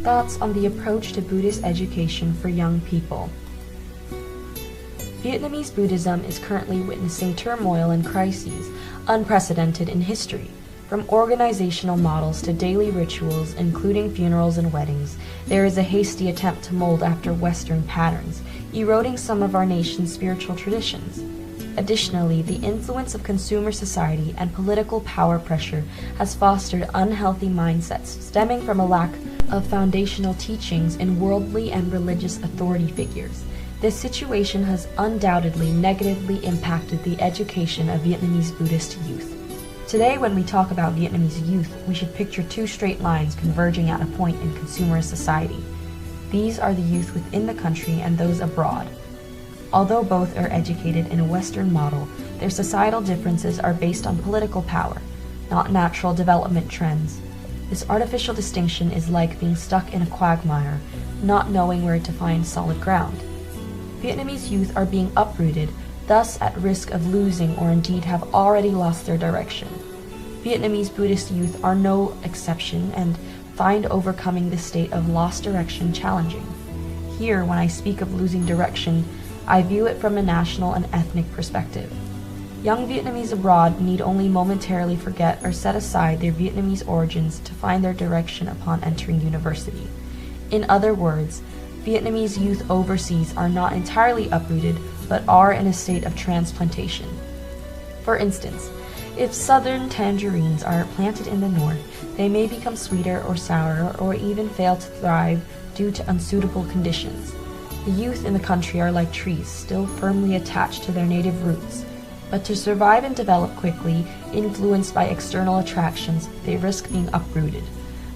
Thoughts on the approach to Buddhist education for young people. Vietnamese Buddhism is currently witnessing turmoil and crises unprecedented in history. From organizational models to daily rituals, including funerals and weddings, there is a hasty attempt to mold after Western patterns, eroding some of our nation's spiritual traditions. Additionally, the influence of consumer society and political power pressure has fostered unhealthy mindsets stemming from a lack of foundational teachings in worldly and religious authority figures. This situation has undoubtedly negatively impacted the education of Vietnamese Buddhist youth. Today, when we talk about Vietnamese youth, we should picture two straight lines converging at a point in consumerist society. These are the youth within the country and those abroad. Although both are educated in a Western model, their societal differences are based on political power, not natural development trends. This artificial distinction is like being stuck in a quagmire, not knowing where to find solid ground. Vietnamese youth are being uprooted, thus at risk of losing or indeed have already lost their direction. Vietnamese Buddhist youth are no exception and find overcoming this state of lost direction challenging. Here, when I speak of losing direction, I view it from a national and ethnic perspective. Young Vietnamese abroad need only momentarily forget or set aside their Vietnamese origins to find their direction upon entering university. In other words, Vietnamese youth overseas are not entirely uprooted, but are in a state of transplantation. For instance, if southern tangerines are planted in the north, they may become sweeter or sour or even fail to thrive due to unsuitable conditions. The youth in the country are like trees, still firmly attached to their native roots. But to survive and develop quickly, influenced by external attractions, they risk being uprooted.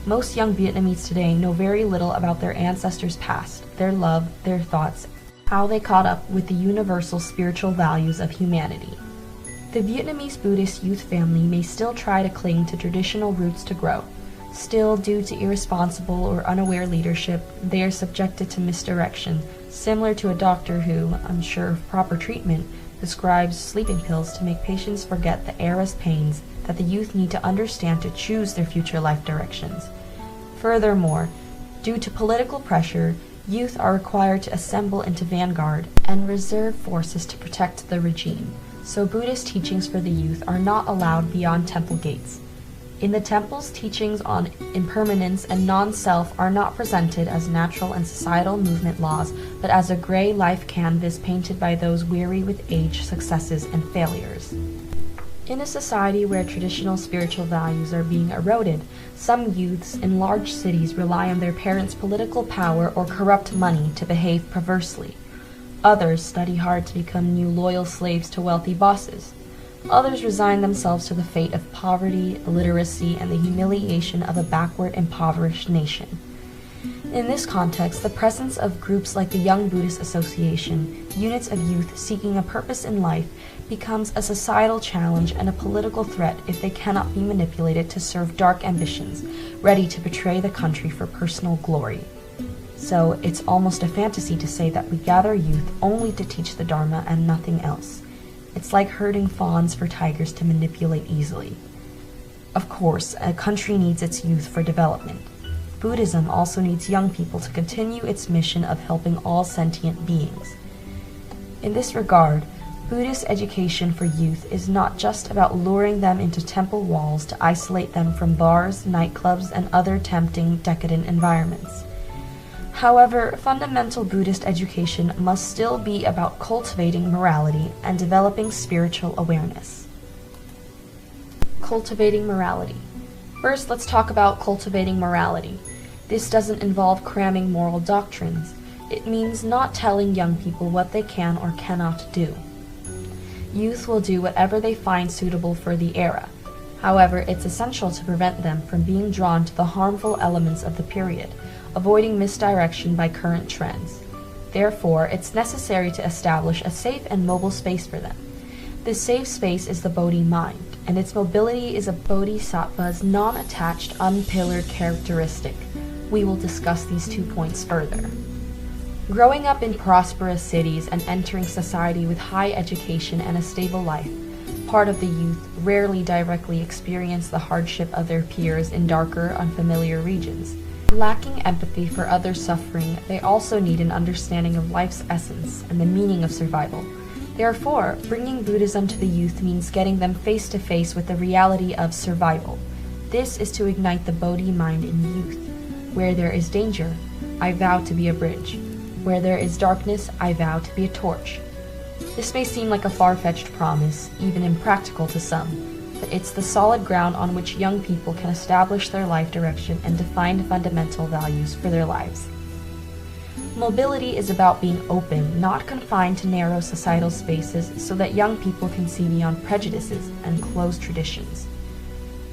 Most young Vietnamese today know very little about their ancestors' past, their love, their thoughts, how they caught up with the universal spiritual values of humanity. The Vietnamese Buddhist youth family may still try to cling to traditional roots to grow. Still, due to irresponsible or unaware leadership, they are subjected to misdirection, similar to a doctor who, unsure of proper treatment, prescribes sleeping pills to make patients forget the era's pains that the youth need to understand to choose their future life directions. Furthermore, due to political pressure, youth are required to assemble into vanguard and reserve forces to protect the regime, so Buddhist teachings for the youth are not allowed beyond temple gates. In the temples, teachings on impermanence and non-self are not presented as natural and societal movement laws, but as a gray life canvas painted by those weary with age, successes, and failures. In a society where traditional spiritual values are being eroded, some youths in large cities rely on their parents' political power or corrupt money to behave perversely. Others study hard to become new loyal slaves to wealthy bosses. Others resign themselves to the fate of poverty, illiteracy, and the humiliation of a backward, impoverished nation. In this context, the presence of groups like the Young Buddhist Association, units of youth seeking a purpose in life, becomes a societal challenge and a political threat if they cannot be manipulated to serve dark ambitions, ready to betray the country for personal glory. So, it's almost a fantasy to say that we gather youth only to teach the Dharma and nothing else. It's like herding fawns for tigers to manipulate easily. Of course, a country needs its youth for development. Buddhism also needs young people to continue its mission of helping all sentient beings. In this regard, Buddhist education for youth is not just about luring them into temple walls to isolate them from bars, nightclubs, and other tempting, decadent environments. However, fundamental Buddhist education must still be about cultivating morality and developing spiritual awareness. Cultivating morality. First, let's talk about cultivating morality. This doesn't involve cramming moral doctrines. It means not telling young people what they can or cannot do. Youth will do whatever they find suitable for the era. However, it's essential to prevent them from being drawn to the harmful elements of the period, avoiding misdirection by current trends. Therefore, it's necessary to establish a safe and mobile space for them. This safe space is the Bodhi mind, and its mobility is a bodhisattva's non-attached, unpillared characteristic. We will discuss these 2 points further. Growing up in prosperous cities and entering society with high education and a stable life, part of the youth rarely directly experience the hardship of their peers in darker, unfamiliar regions. Lacking empathy for others' suffering, they also need an understanding of life's essence and the meaning of survival. Therefore, bringing Buddhism to the youth means getting them face to face with the reality of survival. This is to ignite the Bodhi mind in youth. Where there is danger, I vow to be a bridge. Where there is darkness, I vow to be a torch. This may seem like a far-fetched promise, even impractical to some, but it's the solid ground on which young people can establish their life direction and define fundamental values for their lives. Mobility is about being open, not confined to narrow societal spaces, so that young people can see beyond prejudices and closed traditions.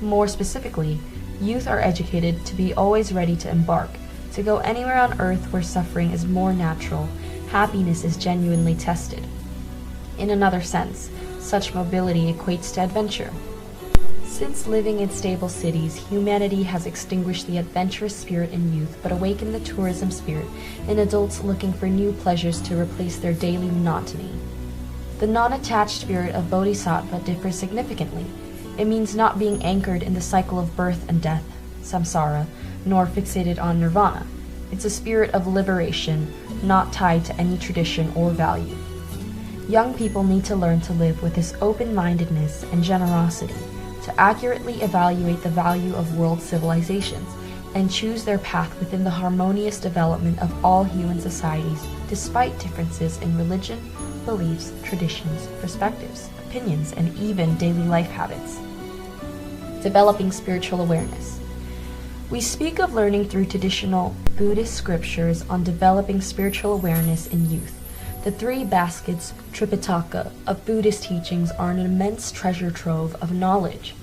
More specifically, youth are educated to be always ready to embark, to go anywhere on earth where suffering is more natural, happiness is genuinely tested. In another sense, such mobility equates to adventure. Since living in stable cities, humanity has extinguished the adventurous spirit in youth but awakened the tourism spirit in adults looking for new pleasures to replace their daily monotony. The non-attached spirit of bodhisattva differs significantly. It means not being anchored in the cycle of birth and death, samsara, nor fixated on nirvana. It's a spirit of liberation, not tied to any tradition or value. Young people need to learn to live with this open-mindedness and generosity, to accurately evaluate the value of world civilizations, and choose their path within the harmonious development of all human societies, despite differences in religion, beliefs, traditions, perspectives, opinions, and even daily life habits. Developing spiritual awareness. We speak of learning through traditional Buddhist scriptures on developing spiritual awareness in youth. The three baskets, Tripitaka, of Buddhist teachings are an immense treasure trove of knowledge.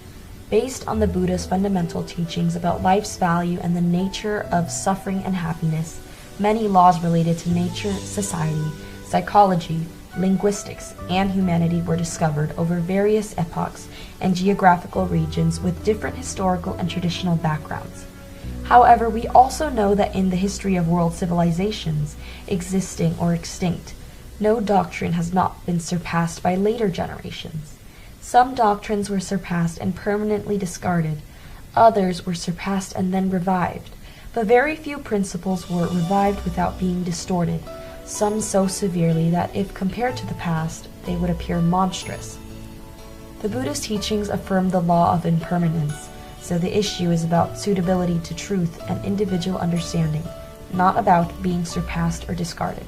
Based on the Buddha's fundamental teachings about life's value and the nature of suffering and happiness, many laws related to nature, society, psychology, linguistics, and humanity were discovered over various epochs and geographical regions with different historical and traditional backgrounds. However, we also know that in the history of world civilizations, existing or extinct, no doctrine has not been surpassed by later generations. Some doctrines were surpassed and permanently discarded. Others were surpassed and then revived. But very few principles were revived without being distorted, some so severely that if compared to the past, they would appear monstrous. The Buddhist teachings affirm the law of impermanence, so the issue is about suitability to truth and individual understanding, not about being surpassed or discarded.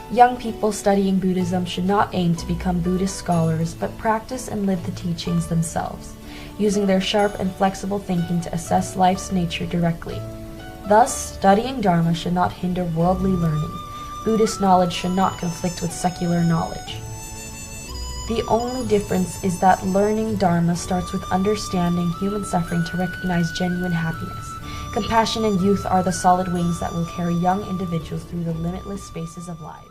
Young people studying Buddhism should not aim to become Buddhist scholars, but practice and live the teachings themselves, using their sharp and flexible thinking to assess life's nature directly. Thus, studying Dharma should not hinder worldly learning. Buddhist knowledge should not conflict with secular knowledge. The only difference is that learning Dharma starts with understanding human suffering to recognize genuine happiness. Compassion and youth are the solid wings that will carry young individuals through the limitless spaces of life.